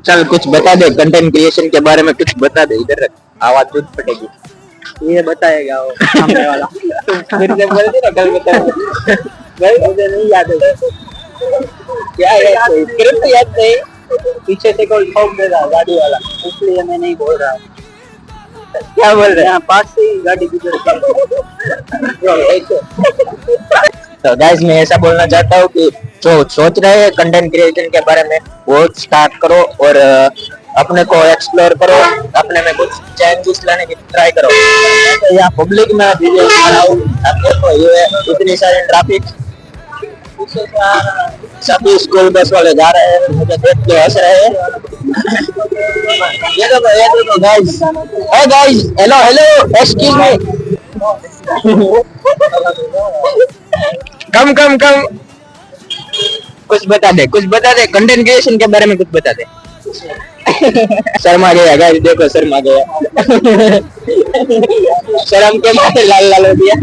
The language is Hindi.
चल कुछ बता दे कंटेंट क्रिएशन के बारे में, कुछ बता दे, इधर रख, आवाज दूध फटेगी। ये बताएगा वो सामने वाला। फिर से बोल दे ना, कल बता। भाई मुझे नहीं याद है। क्या याद नहीं, स्क्रिप्ट याद नहीं। पीछे से कोई ठोक देगा गाड़ी वाला, इसलिए मैं नहीं बोल रहा हूँ। क्या बोल रहे हैं? यहाँ पास से ही गाड़ी गुजरती है। तो गाइस मैं ऐसा बोलना चाहता हूँ कि जो सोच रहे हैं कंटेंट क्रिएशन के बारे में, वो स्टार्ट करो और अपने को एक्सप्लोर करो, अपने में कुछ चेंजेस लाने की ट्राई करो। तो यहाँ पब्लिक में वीडियो बना हूँ, अब देखो ये इतनी सारी ट्रैफिक, सभी स्कूल बस वाले जा रहे हैं, मुझे देख के हंस रहे हैं। ये देखो guys, hey guys, hello hello, excuse me, come come come, कुछ बता दे, कुछ बता दे कंटेंट क्रिएशन के बारे में, कुछ बता दे। शर्मा गया गाइस, देखो शर्मा गया। शर्म के मारे लाल लाल हो गया।